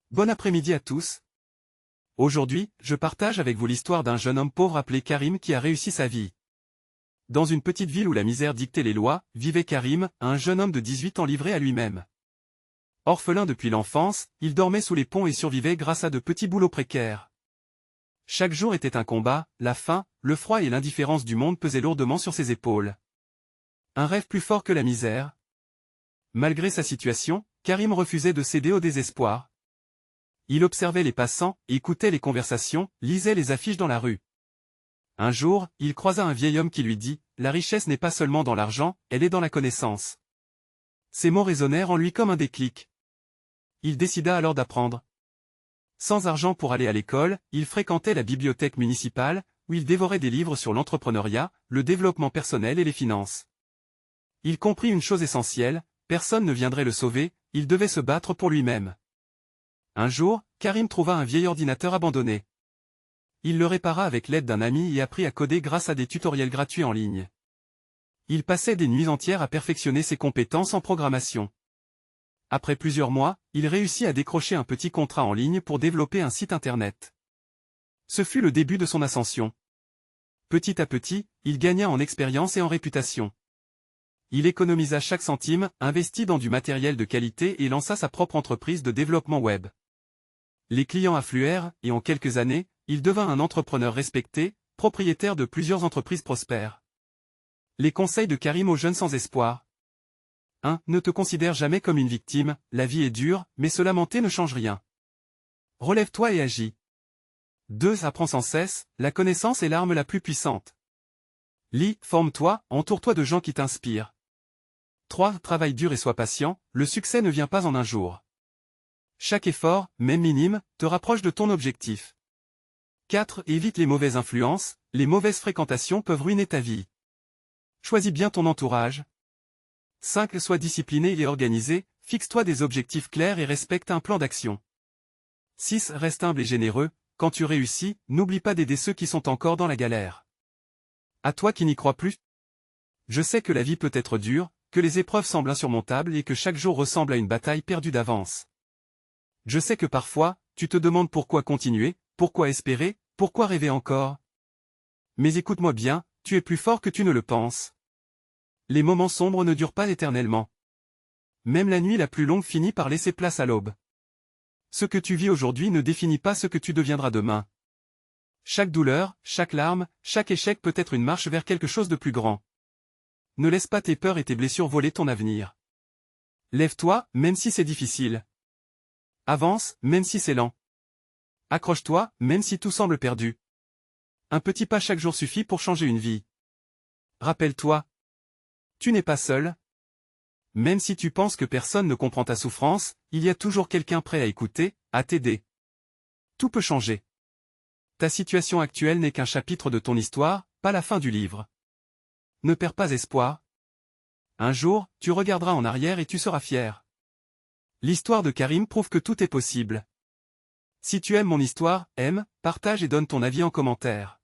Bon après-midi à tous. Aujourd'hui, je partage avec vous l'histoire d'un jeune homme pauvre appelé Karim qui a réussi sa vie. Dans une petite ville où la misère dictait les lois, vivait Karim, un jeune homme de 18 ans livré à lui-même. Orphelin depuis l'enfance, il dormait sous les ponts et survivait grâce à de petits boulots précaires. Chaque jour était un combat, la faim, le froid et l'indifférence du monde pesaient lourdement sur ses épaules. Un rêve plus fort que la misère. Malgré sa situation, Karim refusait de céder au désespoir. Il observait les passants, écoutait les conversations, lisait les affiches dans la rue. Un jour, il croisa un vieil homme qui lui dit « La richesse n'est pas seulement dans l'argent, elle est dans la connaissance ». Ces mots résonnèrent en lui comme un déclic. Il décida alors d'apprendre. Sans argent pour aller à l'école, il fréquentait la bibliothèque municipale, où il dévorait des livres sur l'entrepreneuriat, le développement personnel et les finances. Il comprit une chose essentielle, personne ne viendrait le sauver, il devait se battre pour lui-même. Un jour, Karim trouva un vieil ordinateur abandonné. Il le répara avec l'aide d'un ami et apprit à coder grâce à des tutoriels gratuits en ligne. Il passait des nuits entières à perfectionner ses compétences en programmation. Après plusieurs mois, il réussit à décrocher un petit contrat en ligne pour développer un site internet. Ce fut le début de son ascension. Petit à petit, il gagna en expérience et en réputation. Il économisa chaque centime, investit dans du matériel de qualité et lança sa propre entreprise de développement web. Les clients affluèrent, et en quelques années, il devint un entrepreneur respecté, propriétaire de plusieurs entreprises prospères. Les conseils de Karim aux jeunes sans espoir. 1. Ne te considère jamais comme une victime, la vie est dure, mais se lamenter ne change rien. Relève-toi et agis. 2. Apprends sans cesse, la connaissance est l'arme la plus puissante. Lis, forme-toi, entoure-toi de gens qui t'inspirent. 3. Travaille dur et sois patient, le succès ne vient pas en un jour. Chaque effort, même minime, te rapproche de ton objectif. 4. Évite les mauvaises influences, les mauvaises fréquentations peuvent ruiner ta vie. Choisis bien ton entourage. 5. Sois discipliné et organisé, fixe-toi des objectifs clairs et respecte un plan d'action. 6. Reste humble et généreux, quand tu réussis, n'oublie pas d'aider ceux qui sont encore dans la galère. À toi qui n'y crois plus. Je sais que la vie peut être dure, que les épreuves semblent insurmontables et que chaque jour ressemble à une bataille perdue d'avance. Je sais que parfois, tu te demandes pourquoi continuer, pourquoi espérer, pourquoi rêver encore. Mais écoute-moi bien, tu es plus fort que tu ne le penses. Les moments sombres ne durent pas éternellement. Même la nuit la plus longue finit par laisser place à l'aube. Ce que tu vis aujourd'hui ne définit pas ce que tu deviendras demain. Chaque douleur, chaque larme, chaque échec peut être une marche vers quelque chose de plus grand. Ne laisse pas tes peurs et tes blessures voler ton avenir. Lève-toi, même si c'est difficile. Avance, même si c'est lent. Accroche-toi, même si tout semble perdu. Un petit pas chaque jour suffit pour changer une vie. Rappelle-toi. Tu n'es pas seul. Même si tu penses que personne ne comprend ta souffrance, il y a toujours quelqu'un prêt à écouter, à t'aider. Tout peut changer. Ta situation actuelle n'est qu'un chapitre de ton histoire, pas la fin du livre. Ne perds pas espoir. Un jour, tu regarderas en arrière et tu seras fier. L'histoire de Karim prouve que tout est possible. Si tu aimes mon histoire, aime, partage et donne ton avis en commentaire.